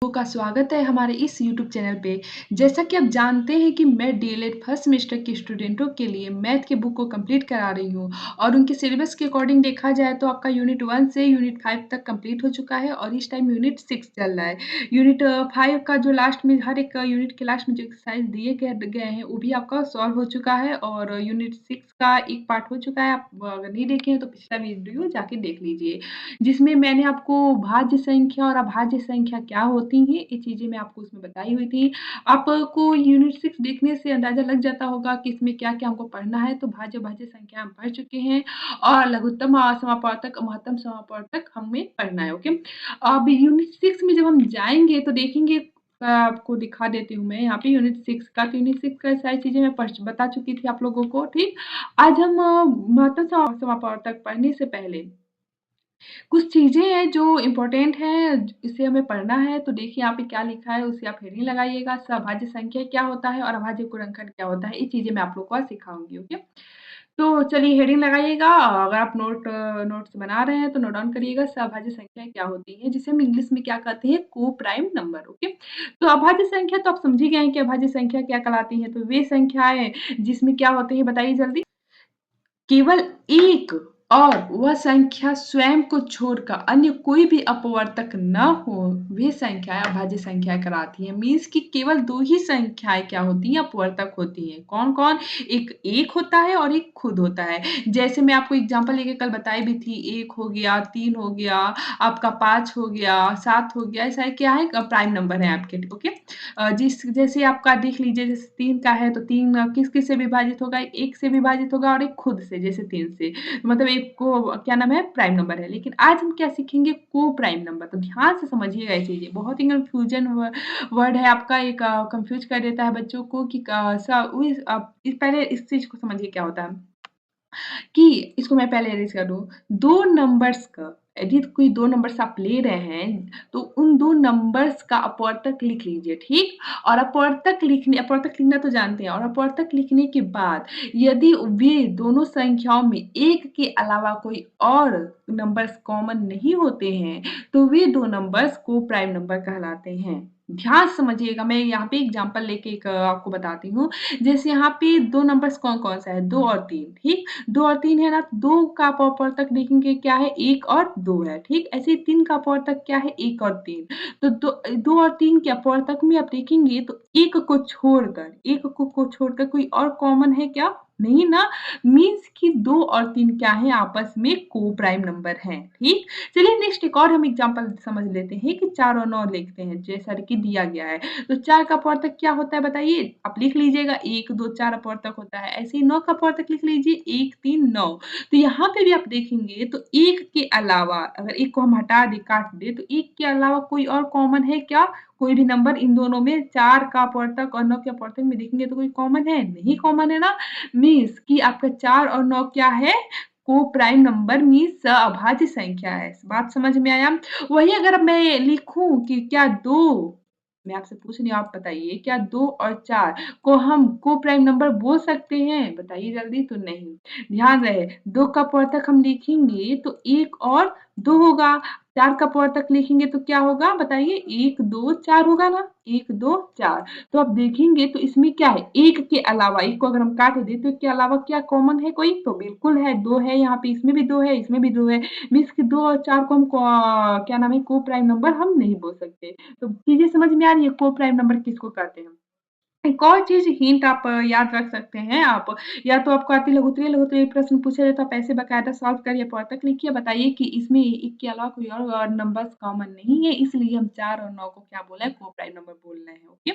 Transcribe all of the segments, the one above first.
का स्वागत है हमारे इस यूट्यूब चैनल पे। जैसा कि आप जानते हैं कि मैं डीएलएड फर्स्ट सेमेस्टर के स्टूडेंटों के लिए मैथ के बुक को कंप्लीट करा रही हूँ और उनके सिलेबस के अकॉर्डिंग देखा जाए तो आपका यूनिट 1 से यूनिट 5 तक कंप्लीट हो चुका है और इस टाइम यूनिट 6 चल रहा है। यूनिट 5 का जो लास्ट में हर एक यूनिट के लास्ट में जो एक्सरसाइज दिए गए हैं वो भी आपका सॉल्व हो चुका है और यूनिट 6 का एक पार्ट हो चुका है। आप अगर नहीं देखे हैं तो पिछला वीडियो जाके देख लीजिए। जिसमें मैंने आपको भाज्य संख्या और अभाज्य संख्या क्या होती हैं, ये चीज़ें मैं आपको उसमें बताई हुई थी। आपको यूनिट 6 देखने से अंदाज़ा लग जाता होगा कि इसमें क्या-क्या हमको पढ़ना है, तो भाज्य-अभाज्य संख्या हम पढ़ चुके हैं और लघुत्तम समापवर्तक, महत्तम समापवर्तक हमें पढ़ना है, ओके? अब यूनिट 6 में जब हम जाएँगे तो देखेंगे आपको दिखा देती हूँ मैं यहाँ पे यूनिट 6 का, तो यूनिट 6 का सारी चीज़ें मैं बता चुकी थी आप लोगों को, ठीक? आज हम महत्तम समापवर्तक पढ़ने से पहले कुछ चीज़ें हैं जो इम्पोर्टेंट हैं, इसे हमें पढ़ना है, तो देखिए यहाँ पे क्या लिखा है, उसे आप हेडिंग लगाइएगा। सभाज्य संख्या क्या होता है और अभाज्य गुणनखंड क्या होता है, ये चीज़ें मैं आप लोग को आज सिखाऊँगी, ओके? तो चलिए हेडिंग लगाइएगा। अगर आप नोट्स बना रहे हैं तो नोट डाउन करिएगा। सभाज्य संख्या क्या होती है, जिसे हम इंग्लिश में क्या कहते हैं, को-प्राइम नंबर, ओके? तो अभाज्य संख्या तो आप समझ ही गए हैं कि अभाज्य संख्या क्या कहलाती है, तो वे संख्याएँ जिसमें क्या होते हैं बताइए जल्दी? केवल एक और वह संख्या स्वयं को छोड़कर अन्य कोई भी अपवर्तक न हो, वे संख्याएँ अभाज्य संख्या कहलाती हैं। मीन्स कि केवल 2 ही संख्याएँ क्या होती हैं, अपवर्तक होती हैं। कौन-कौन? एक होता है और एक खुद होता है। जैसे मैं आपको एग्ज़ाम्पल लेके कल बताई भी थी, 1 हो गया, 3 हो गया, आपका 5 हो गया, 7 हो गया, ऐसा क्या है प्राइम नंबर है आपके, ओके? जैसे आपका देख लीजिए, जैसे 3 का है तो 3 किस-किस से विभाजित होगा? 1 से विभाजित होगा और एक खुद से, जैसे 3 से। मतलब एक को क्या नाम है? प्राइम नंबर है। लेकिन आज हम क्या सीखेंगे? Co-prime number. तो ध्यान से समझिएगा ये चीज़ें। बहुत ही कन्फ्यूजन वर्ड है आपका, एक कन्फ्यूज़ कर देता है बच्चों को कि क स उइस पहले इस चीज़ को समझिए क्या होता है। कि इसको मैं पहले अरेंज कर दूँ। 2 नंबर्स का यदि कोई 2 नंबर्स आप ले रहे हैं, तो उन 2 नंबर्स का अपवर्तक लिख लीजिए, ठीक? और अपवर्तक लिखना तो जानते हैं और अपवर्तक लिखने के बाद यदि वे दोनों संख्याओं में 1 के अलावा कोई और नंबर्स कॉमन नहीं होते हैं, तो वे 2 नंबर्स को प्राइम नंबर कहलाते हैं। ध्यान से समझिएगा, मैं यहाँ पे एग्ज़ाम्पल लेके एक आपको बताती हूँ। जैसे यहाँ पे 2 नंबर्स कौन-कौन सा है? 2 और 3, ठीक? 2 और 3 है ना, 2 का अपवर्तक देखेंगे क्या है, 1 और 2 है, ठीक? ऐसे ही 3 का अपवर्तक क्या है, 1 और 3। तो 2 और 3 के अपवर्तक में आप देखेंगे तो 1 को छोड़कर कोई और कॉमन है क्या? नहीं ना, मीन्स कि 2 और 3 क्या है, आपस में को-प्राइम नंबर हैं, ठीक? चलिए नेक्स्ट एक और हम एग्ज़ाम्पल समझ लेते हैं कि 4 और 9 लिखते हैं, जैसा कि दिया गया है। तो 4 का अपवर्तक क्या होता है बताइए? आप लिख लीजिएगा, 1, 2, 4 अपवर्तक होता है। ऐसे ही 9 का अपवर्तक लिख लीजिए, 1, 3, 9। तो यहाँ पे भी आप देखेंगे तो 1 के अलावा अगर 1 को हम हटा दें, काट दें, तो 1 के अलावा कोई और कॉमन है क्या? कोई भी नंबर इन दोनों में, 4 का अपवर्तक और 9 के अपवर्तक में देखेंगे तो कोई कॉमन है? नहीं कॉमन है ना? मीन्स कि आपका 4 और 9 क्या है? को-प्राइम नंबर मीन्स अभाज्य संख्या है। बात समझ में आया? वही अगर मैं लिखूँ कि क्या 2, मैं आपसे पूछ रही हूँ, आप बताइए, क्या 2 और 4 को हम को-प्राइम नंबर बोल सकते हैं? बताइए जल्दी। तो नहीं। ध्यान रहे, 2 का अपवर्तक हम लिखेंगे तो 1 और 2 होगा, 4 का अपवर्तक लिखेंगे तो क्या होगा बताइए? 1, 2, 4 होगा ना? 1, 2, 4। तो आप देखेंगे तो इसमें क्या है? 1 के अलावा, 1 को अगर हम काट दें तो 1 के अलावा क्या कॉमन है कोई? तो बिल्कुल है, 2 है यहाँ पे, इसमें भी 2 है, इसमें भी 2 है। मीन्स कि 2 और 4 को हम क्या नाम है, को-प्राइम नंबर हम नहीं बोल सकते। तो चीज़ें समझ में आ रही है, को-प्राइम नंबर किसको कहते हैं? एक और चीज़ हिंट आप याद रख सकते हैं आप, या तो आपको आती लघुत्तरीय प्रश्न पूछा जाए तो आप ऐसे बाकायदा सॉल्व करिए, अपवर्तक लिखिए, बताइए कि इसमें 1 के अलावा कोई और नंबर्स कॉमन नहीं है, इसलिए हम 4 और 9 को क्या बोला है, को-प्राइम नंबर बोल रहे हैं, ओके?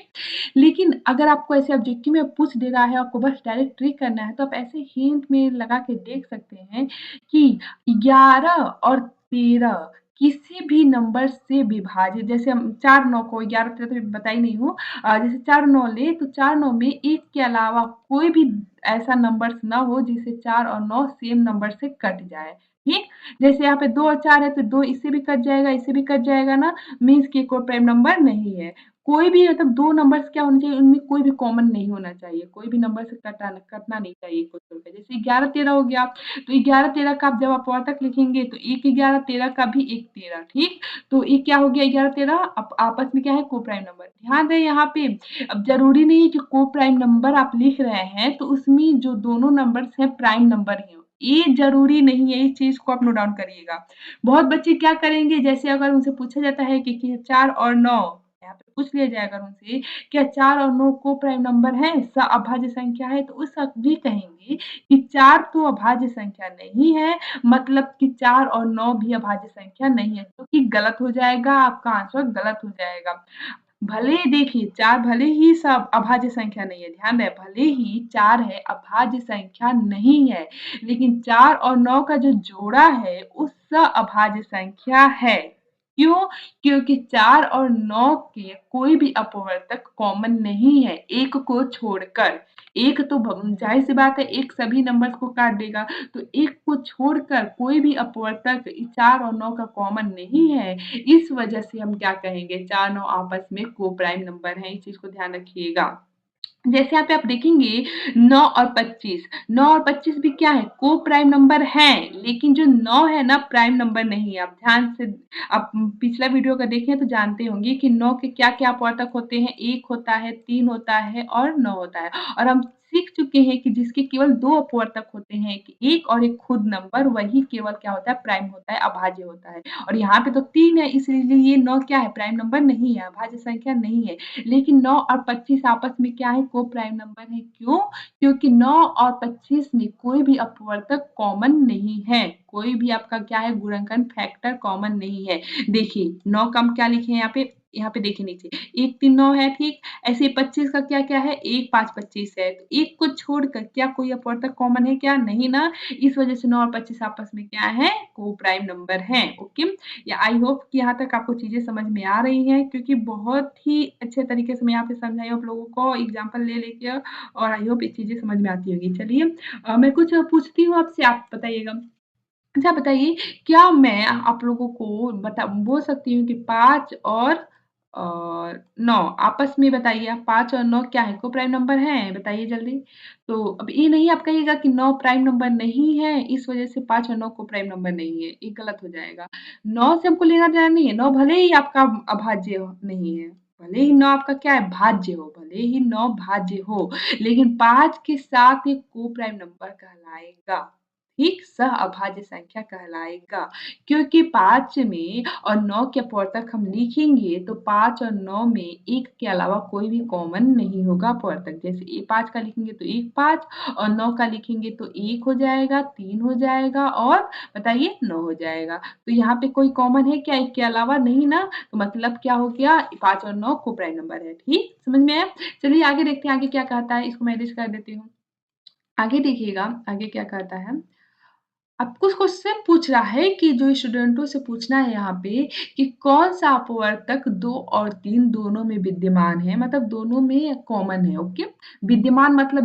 लेकिन अगर आपको ऐसे ऑब्जेक्टिव में पूछ दे रहा है, आपको बस डायरेक्ट ट्रिक करना है, तो आप ऐसे हिंट में लगा के देख सकते हैं कि 11 और 13 किसी भी नंबर से विभाजित, जैसे हम 4, 9 को 11, 13 तो बता ही नहीं हूँ, जैसे 4 9 ले तो 4 9 में 1 के अलावा कोई भी ऐसा नंबर्स ना हो जिसे 4 और 9 सेम नंबर से कट जाए, ठीक? जैसे यहाँ पे 2 और 4 है तो 2 इससे भी कट जाएगा, इससे भी कट जाएगा ना, मीन्स कि कोई प्राइम नंबर नहीं है। कोई भी मतलब 2 नंबर्स क्या होना चाहिए, उनमें कोई भी कॉमन नहीं होना चाहिए, कोई भी नंबर से कटना नहीं चाहिए एक को छोड़ के। जैसे 11-13 हो गया, तो 11-13 का आप जब अपवर्तक लिखेंगे तो 1 11-13 का भी 1 13 ठीक? तो ये क्या हो गया 11-13 आपस में क्या है को-प्राइम नंबर। ध्यान दें यहाँ पे, अब ज़रूरी नहीं है कि को-प्राइम नंबर आप लिख रहे हैं तो उसमें जो दोनों नंबर्स हैं प्राइम नंबर ही हों। ये ज़रूरी नहीं है, इस चीज़ को आप नोट डाउन करिएगा। बहुत बच्चे क्या करेंगे, जैसे अगर उनसे पूछा जाता है कि 4 और 9 यहाँ पे पूछ लिया जाए अगर उनसे, क्या 4 और 9 को-प्राइम नंबर हैं, अभाज्य संख्या है? तो उस वक़्त भी कहेंगे कि 4 तो अभाज्य संख्या नहीं है, मतलब कि 4 और 9 भी अभाज्य संख्या नहीं है, जो कि गलत हो जाएगा, आपका आंसर गलत हो जाएगा। भले ही देखिए 4 भले ही सब अभाज्य संख्या नहीं है, ध्यान रहे भले ही 4 है अभाज्य संख्या नहीं है, लेकिन 4 और 9 का जो जोड़ा है उसका अभाज्य संख्या है। क्यों? क्योंकि 4 और 9 के कोई भी अपवर्तक कॉमन नहीं है, एक को छोड़कर। एक तो जाहिर सी बात है एक सभी नंबर्स को काट देगा, तो एक को छोड़कर कोई भी अपवर्तक 4 और 9 का कॉमन नहीं है। इस वजह से हम क्या कहेंगे 4 9 आपस में को-प्राइम नंबर हैं, इस चीज़ को ध्यान रखिएगा। जैसे यहाँ पे आप देखेंगे 9 और 25, 9 और 25 भी क्या है को-प्राइम नंबर हैं, लेकिन जो 9 है ना प्राइम नंबर नहीं है। आप ध्यान से आप पिछला वीडियो का देखें तो जानते होंगे कि 9 के क्या-क्या अपवर्तक होते हैं, 1 होता है, 3 होता है और 9 होता है। और हम सीख चुके हैं कि जिसके केवल 2 अपवर्तक होते हैं कि 1 और एक खुद नंबर वही केवल क्या होता है प्राइम होता है, अभाज्य होता है। और यहाँ पे तो 3 है इसलिए ये 9 क्या है प्राइम नंबर नहीं है, अभाज्य संख्या नहीं है। लेकिन 9 और 25 आपस में क्या है को-प्राइम नंबर है। क्यों? क्योंकि 9 और 25 में कोई भी अपवर्तक कॉमन नहीं है। कोई भी आपका क्या है गुणनखंड फैक्टर कॉमन नहीं है। देखिए 9 का हम क्या लिखे हैं यहाँ पे देखिए नीचे 1 3 9 है ठीक? ऐसे 25 का क्या-क्या है 1 5 25 है। तो 1 को छोड़कर क्या कोई अपवर्तक कॉमन है क्या? नहीं ना। इस वजह से 9 और 25 आपस में क्या है को-प्राइम नंबर हैं। ओके? या आई होप कि यहाँ तक आपको चीज़ें समझ में आ रही हैं क्योंकि बहुत ही अच्छे तरीके से मैं यहाँ पे समझाई हूँ आप लोगों को एग्ज़ाम्पल ले लेके और आई होप ये चीज़ें समझ में आती होंगी। चलिए मैं कुछ पूछती हूँ आपसे, आप बताइएगा। अच्छा बताइए, क्या मैं आप लोगों को बोल सकती हूँ कि 5 और 9 आपस में बताइए आप 5 और 9 क्या है? को-प्राइम नंबर हैं? बताइए जल्दी। तो अब ये नहीं आप कहिएगा कि 9 प्राइम नंबर नहीं है, इस वज़ह से 5 और 9 को-प्राइम नंबर नहीं है, ये गलत हो जाएगा। 9 से हमको लेना-देना नहीं है, 9 भले ही आपका अभाज्य नहीं है, भले ही 9 आपका क्या है भाज्य हो, भले ही 9 भाज्य हो, लेकिन 5 के साथ एक को-प्राइम नंबर कहलाएगा। ठीक? सह-अभाज्य संख्या कहलाएगा। क्योंकि 5 में और 9 के अपवर्तक हम लिखेंगे तो 5 और 9 में 1 के अलावा कोई भी कॉमन नहीं होगा अपवर्तक। जैसे 5 का लिखेंगे तो 1 5 और 9 का लिखेंगे तो 1 हो जाएगा, 3 हो जाएगा और बताइए 9 हो जाएगा। तो यहाँ पे कोई कॉमन है क्या 1 के अलावा? नहीं ना, तो मतलब क्या हो गया 5 और 9 को-प्राइम नंबर है। ठीक? समझ में आया? चलिए आगे देखते हैं आगे क्या कहता है, इसको मैं एरेज़ कर देती हूँ। आगे देखिएगा, आगे क्या कहता है आपको क्वेश्चन पूछ रहा है कि जो स्टूडेंटों से पूछना है यहाँ पे कि कौन-सा अपवर्तक 2 और 3 दोनों में विद्यमान है, मतलब दोनों में कॉमन है, ओके? विद्यमान मतलब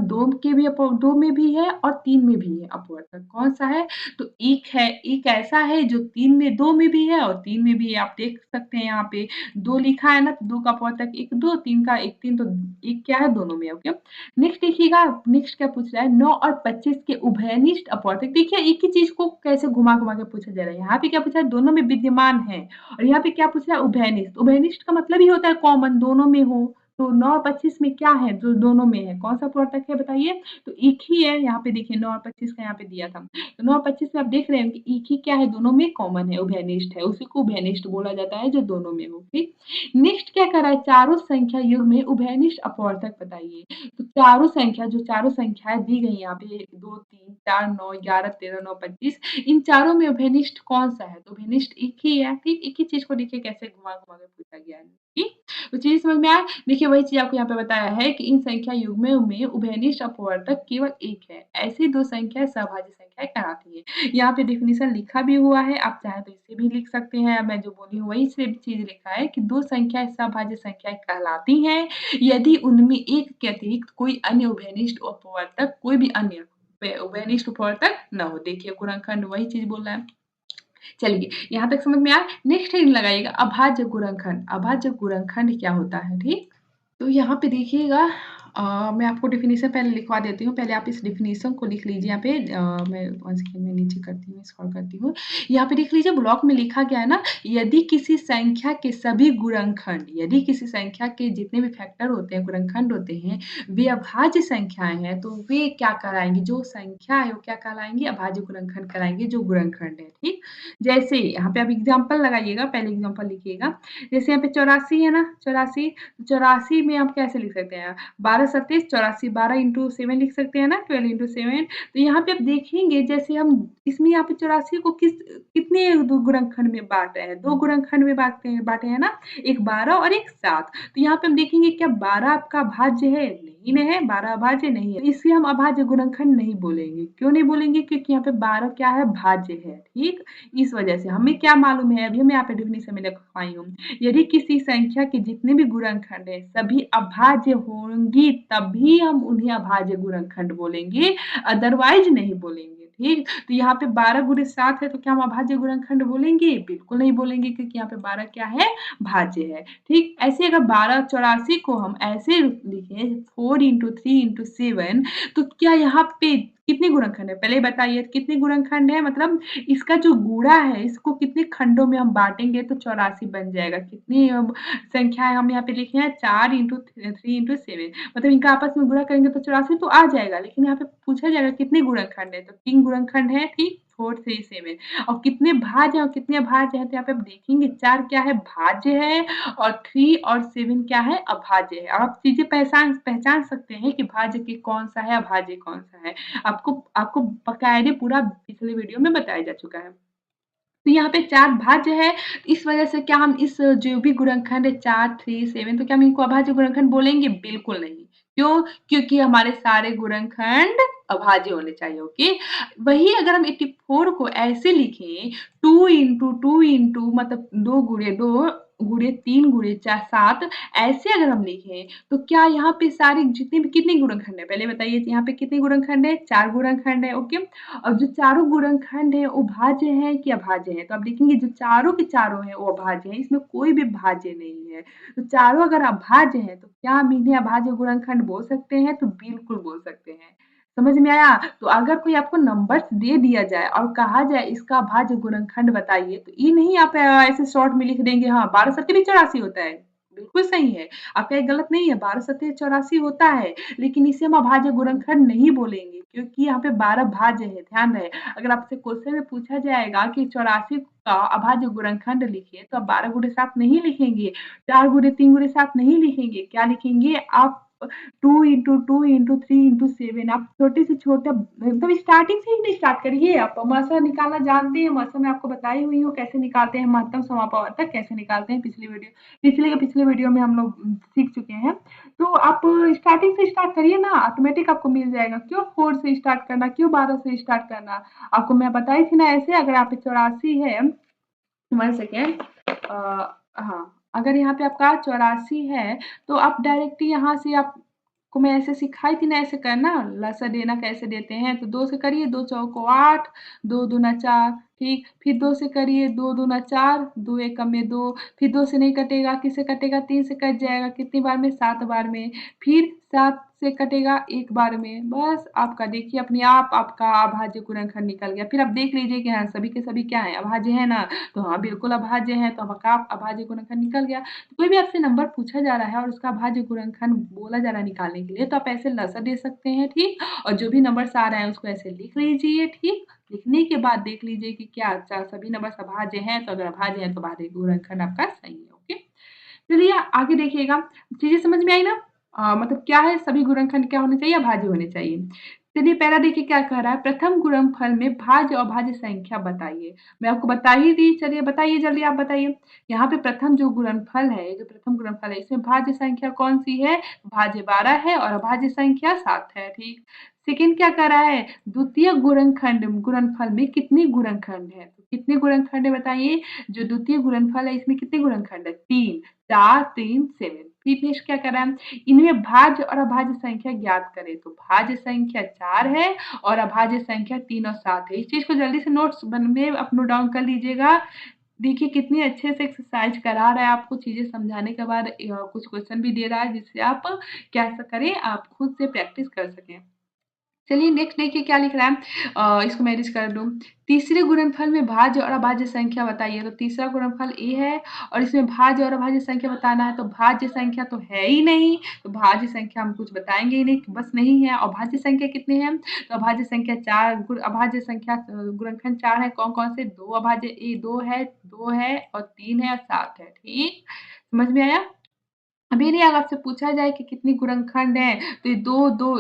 2 में भी है और 3 में भी है अपवर्तक, कौन-सा है? तो एक ऐसा है जो 2 में भी है और 3 में भी है, आप देख सकते हैं यहाँ पे 2 लिखा है ना, तो 2 का अपवर्तक 1 2 3 का 1 3 तो 1 क्या है दोनों में, ओके? नेक्स्ट देखिएगा, नेक्स्ट क्या पूछ रहा है 9 और 25 के उभयनिष्ठ अपवर्तक। देखिए एक ही चीज़ को कैसे घुमा-घुमा के पूछा जा रहा है। यहाँ पे क्या पूछा है दोनों में विद्यमान है और यहाँ पे क्या पूछ रहा है उभयनिष्ठ। उभयनिष्ठ का मतलब ही होता है कॉमन दोनों में हो। तो 9 और 25 में क्या है जो दोनों में है? कौन-सा अपवर्तक है बताइए? तो एक ही है, यहाँ पे देखिए 9 और 25 का यहाँ पे दिया था। तो 9 और 25 में आप देख रहे हैं कि एक ही क्या है दोनों में कॉमन है, उभयनिष्ठ है। उसी को उभयनिष्ठ बोला जाता है जो दोनों में हो, ठीक? नेक्स्ट क्या कर रहा है चारों संख्या युग्म में उभयनिष्ठ अपवर्तक बताइए। तो चारों संख्याएँ दी गई हैं यहाँ पे 2, 3, 4, 9, 11, 13, 9, 25 इन चारों में उभयनिष्ठ कौन-सा है? तो उभयनिष्ठ एक ही है, ठीक? एक ही चीज़ को देखिए कैसे घुमा-घुमा के पूछा गया है, ठीक? तो चीज़ समझ में आया? देखिए वही चीज़ आपको यहाँ पे बताया है कि इन संख्या युग्मों में उभयनिष्ठ अपवर्तक केवल एक है। ऐसी 2 संख्याएँ सहभाज्य संख्याएँ कहलाती हैं। यहाँ पे डेफिनिशन लिखा भी हुआ है, आप चाहें तो इसे भी लिख सकते हैं। मैं जो बोली हूँ वही सेम चीज़ लिखा है कि 2 संख्याएँ सहभाज्य संख्याएँ कहलाती हैं यदि उनमें एक के अतिरिक्त कोई अन्य उभयनिष्ठ अपवर्तक कोई भी अन्य व्हेन/फॉर तक ना हो। देखिए गुणनखंड वही चीज़ बोल रहा है। चलिए, यहाँ तक समझ में आया? नेक्स्ट हेडिंग लगाइएगा अभाज्य गुणनखंड। अभाज्य गुणनखंड क्या होता है, ठीक? तो यहाँ पे देखिएगा मैं आपको डेफ़िनिशन पहले लिखवा देती हूँ, पहले आप इस डेफ़िनिशन को लिख लीजिए यहाँ पे मैं 1 सेकंड में नीचे करती हूँ, स्क्रॉल करती हूँ। यहाँ पे देख लीजिए ब्लॉक में लिखा गया है ना, यदि किसी संख्या के सभी गुणनखंड यदि किसी संख्या के जितने भी फैक्टर होते हैं, गुणनखंड होते हैं, वे अभाज्य संख्याएँ हैं, तो वे क्या कहलाएँगी? जो संख्या है वो क्या कहलाएँगी? अभाज्य गुणनखंड कहलाएँगे, जो गुणनखंड है, ठीक? जैसे यहाँ पे आप एग्ज़ाम्पल लगाइएगा, पहले एग्ज़ाम्पल लिखिएगा। जैसे यहाँ पे 84 है ना, 84 84 में आप कैसे लिख सकते हैं? 12 सत्तेईस 84 12 इंटू 7 लिख सकते हैं ना 12 इंटू 7 तो यहाँ पे आप देखेंगे जैसे हम इसमें यहाँ पे 84 को कितने गुणनखंड में बाँट रहे हैं? 2 गुणनखंड में बाँटे हैं ना? एक 12 और एक 7 तो यहाँ पे हम देखेंगे क्या 12 आपका अभाज्य है? नहीं न है, 12 अभाज्य नहीं है। इसे हम अभाज्य गुणनखंड नहीं बोलेंगे। क्यों नहीं बोलेंगे? क्योंकि यहाँ पे 12 क्या है? भाज्य है, ठीक? इस वजह से हमें क्या मालूम है? अभी मैं यहाँ पे डेफिनिशन में लिखवाई हूँ। यदि किसी संख्या के जितने भी गुणनखंड हैं, सभी अभाज्य होंगी, तभी हम उन्हें अभाज्य गुणनखंड बोलेंगे, अदरवाइज़ नहीं बोलेंगे, ठीक? तो यहाँ पे 12 गुणे 7 है, तो क्या हम अभाज्य गुणनखंड बोलेंगे? बिल्कुल नहीं बोलेंगे क्योंकि यहाँ पे 12 क्या है? भाज्य है, ठीक? ऐसे अगर 12 84 को हम ऐसे लिखें 4 इंटू 3 इंटू 7 तो क्या यहाँ पे कितने गुणनखंड है? पहले बताइए कितने गुणनखंड है? मतलब इसका जो गुणा है, इसको कितने खंडों में हम बाँटेंगे तो 84 बन जाएगा। कितनी संख्याएँ हम यहाँ पे लिखे हैं 4 इंटू 3 इंटू 7 मतलब इनका आपस में गुणा करेंगे तो 84 तो आ जाएगा। लेकिन यहाँ पे पूछा जाएगा कितने गुणनखंड है? तो 3 गुणनखंड है, ठीक? 4, 3, 7 और कितने भाज्य हैं और कितने अभाज्य हैं? तो यहाँ पे आप देखेंगे 4 क्या है? भाज्य है और 3 और 7 क्या है? अभाज्य है। आप चीज़ें पहचान सकते हैं कि भाज्य के कौन-सा है, अभाज्य कौन-सा है। आपको आपको बाकायदे पूरा पिछले वीडियो में बताया जा चुका है। तो यहाँ पे 4 भाज्य है, इस वजह से क्या हम इस जो भी गुणनखंड है 4, 3, 7 तो क्या हम इनको अभाज्य गुणनखंड बोलेंगे? बिल्कुल नहीं। क्यों? क्योंकि हमारे सारे गुणनखंड अभाज्य होने चाहिए, ओके? वही अगर हम 84 को ऐसे लिखें 2 इंटू 2 इंटू मतलब 2 गुणे 2 गुणे 3 गुणे 7 ऐसे अगर हम लिखें तो क्या यहाँ पे सारे जितने भी कितने गुणनखंड है? पहले बताइए यहाँ पे कितने गुणनखंड है? 4 गुणनखंड है, ओके? और जो चारों गुणनखंड हैं वो भाज्य हैं कि अभाज्य हैं? तो आप देखेंगे जो चारों के चारों हैं वो अभाज्य हैं, इसमें कोई भी भाज्य नहीं है। तो चारों अगर अभाज्य हैं तो क्या हम इन्हें अभाज्य गुणनखंड बोल सकते हैं? तो बिल्कुल बोल सकते हैं। समझ में आया? तो अगर कोई आपको नंबर्स दे दिया जाए और कहा जाए इसका अभाज्य गुणनखंड बताइए, तो ये नहीं आप ऐसे शॉर्ट में लिख देंगे हाँ 12 सत्ते भी 84 होता है। बिल्कुल सही है, आपका ये गलत नहीं है 12 सत्ते 84 होता है, लेकिन इसे हम अभाज्य गुणनखंड नहीं बोलेंगे क्योंकि यहाँ पे 12 भाज्य है, ध्यान रहे। अगर आपसे क्वेश्चन में पूछा जाएगा कि 84 का अभाज्य गुणनखंड लिखिए, तो आप 12 गुणे 7 नहीं लिखेंगे, 4 गुणे 3 गुणे 7 नहीं लिखेंगे, क्या लिखेंगे आप 2 इंटू 2 इंटू 3 इंटू 7 आप छोटे से छोटा एकदम स्टार्टिंग से ही नहीं स्टार्ट करिए। आप महत्तम निकालना जानते हैं, महत्तम मैं आपको बताई हुई हूँ कैसे निकालते हैं, महत्तम समापवर्तक कैसे निकालते हैं, पिछले वीडियो में हम लोग सीख चुके हैं। तो आप स्टार्टिंग से स्टार्ट करिए ना, ऑटोमेटिक आपको मिल जाएगा। क्यों 4 से स्टार्ट करना, क्यों 12 से स्टार्ट करना? आपको मैं बताई थी ना ऐसे अगर आप 84 है 1 सेकंड हाँ, अगर यहाँ पे आपका 84 है, तो आप डायरेक्ट ही यहाँ से आपको मैं ऐसे सिखाई थी ना ऐसे करना, लसा देना कैसे देते हैं, तो 2 से करिए 2 चौको 8, 2 दूना 4 ठीक, फिर 2 से करिए 2 दूना 4, 2 एकम में 2, फिर 2 से नहीं कटेगा, किससे कटेगा? 3 से कट जाएगा, कितनी बार में? 7 बार में, फिर 7 से कटेगा 1 बार में, बस आपका देखिए अपने आप आपका अभाज्य गुणनखंड निकल गया। फिर आप देख लीजिए कि हाँ, सभी के सभी क्या हैं? अभाज्य हैं ना? तो हाँ, बिल्कुल अभाज्य हैं, तो आपका अभाज्य गुणनखंड निकल गया। तो कोई भी आपसे नंबर पूछा जा रहा है और उसका अभाज्य गुणनखंड बोला जा रहा है निकालने के लिए, तो आप ऐसे लसा दे सकते हैं, ठीक? और जो भी नंबर्स आ रहे हैं उसको ऐसे लिख लीजिए, ठीक? लिखने के बाद देख लीजिए कि क्या अच्छा सभी नंबर्स अभाज्य हैं, तो अगर अभाज्य हैं तो अभाज्य गुणनखंड आपका सही है, ओके? चलिए आगे देखिएगा, चीज़ें समझ में आई ना? मतलब क्या है सभी गुणनखंड क्या होने चाहिए? अभाज्य होने चाहिए। चलिए पहला देखिए क्या कह रहा है, प्रथम गुणनफल में भाज्य और अभाज्य संख्या बताइए। मैं आपको बता ही दी, चलिए बताइए जल्दी आप बताइए। यहाँ पे प्रथम जो गुणनफल है, जो प्रथम गुणनफल है, इसमें भाज्य संख्या कौन-सी है? भाज्य 12 है और अभाज्य संख्या 7 है, ठीक? सेकंड क्या कह रहा है, द्वितीय गुणनफल में कितने गुणनखंड हैं? तो कितने गुणनखंड है बताइए? जो द्वितीय गुणनफल है इसमें कितने गुणनखंड है? 3, 4, 3, 7। फिर नेक्स्ट क्या कह रहा है? इनमें भाज्य और अभाज्य संख्या ज्ञात करें। तो भाज्य संख्या 4 है और अभाज्य संख्या 3 और 7 है। इस चीज़ को जल्दी से नोट्स में आप नोट डाउन कर लीजिएगा। देखिए कितनी अच्छे से एक्सरसाइज करा रहा है आपको, चीज़ें समझाने के बाद कुछ क्वेश्चन भी दे रहा है जिससे आप क्या करें, आप खुद से प्रैक्टिस कर सकें। चलिए नेक्स्ट देखिए क्या लिख रहा है। इसको मैं एडिट कर दूँ। तीसरे गुणनफल में भाज्य और अभाज्य संख्या बताइए। तो तीसरा गुणनफल ए है और इसमें भाज्य और अभाज्य संख्या बताना है। तो भाज्य संख्या तो है ही नहीं, तो भाज्य संख्या हम कुछ बताएँगे ही नहीं, बस नहीं है। और भाज्य संख्या कितने हैं? तो अभाज्य संख्या 4 अभाज्य संख्या गुणनखंड 4 है। कौन-कौन से? 2 अभाज्य 2 है और 3 है और 7 है। ठीक? समझ में आया? अभी नहीं अगर आपसे पूछा जाए कि कितनी गुणनखंड हैं, तो ये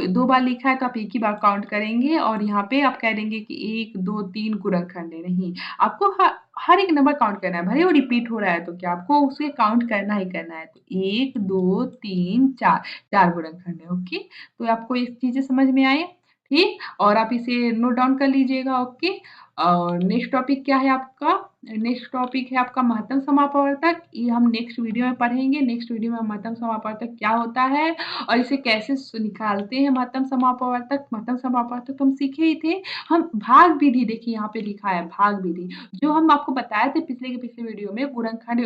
2 बार लिखा है तो आप एक ही बार काउंट करेंगे और यहाँ पे आप कह देंगे कि 1, 2, 3 गुणनखंड है, नहीं। आपको हर एक नंबर काउंट करना है, भले ही वो रिपीट हो रहा है तो क्या आपको उसे काउंट करना ही करना है। तो 1, 2, 3, 4, 4 गुणनखंड है, ओके। तो आपको ये चीज़ें समझ में आए, ठीक? और आप इसे नोट डाउन कर लीजिएगा, ओके। और नेक्स्ट टॉपिक क्या है आपका? नेक्स्ट टॉपिक है आपका महत्तम समापवर्तक। ये हम नेक्स्ट वीडियो में पढ़ेंगे। नेक्स्ट वीडियो में महत्तम समापवर्तक क्या होता है और इसे कैसे निकालते हैं महत्तम समापवर्तक। महत्तम समापवर्तक तो हम सीखे ही थे। हम भाग विधि देखिए यहाँ पे लिखा है भाग विधि, जो हम आपको बताए थे पिछले के पिछले वीडियो में। गुणनखंड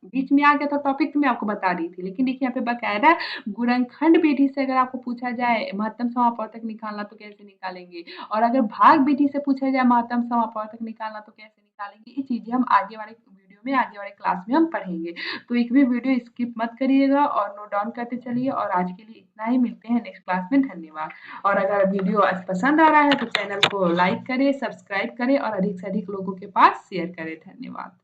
बीच में आ गया था टॉपिक तो मैं आपको बता दी थी, लेकिन देखिए यहाँ पे बकायदा गुणनखंड विधि से अगर आपको पूछा जाए महत्तम समापवर्तक निकालना तो कैसे निकालेंगे, और अगर भाग विधि से पूछा जाए महत्तम समापवर्तक निकालना तो कैसे निकालेंगे, ये चीज़ें हम आगे वाले वीडियो में, आगे वाले क्लास में हम पढ़ेंगे। तो एक भी वीडियो स्किप मत करिएगा और नोट डाउन करते चलिए। और आज के लिए इतना ही, मिलते हैं नेक्स्ट क्लास में। धन्यवाद। और अगर वीडियो आज पसंद आ रहा है तो चैनल को लाइक करें, सब्सक्राइब करें और अधिक से अधिक लोगों के पास शेयर करें। धन्यवाद।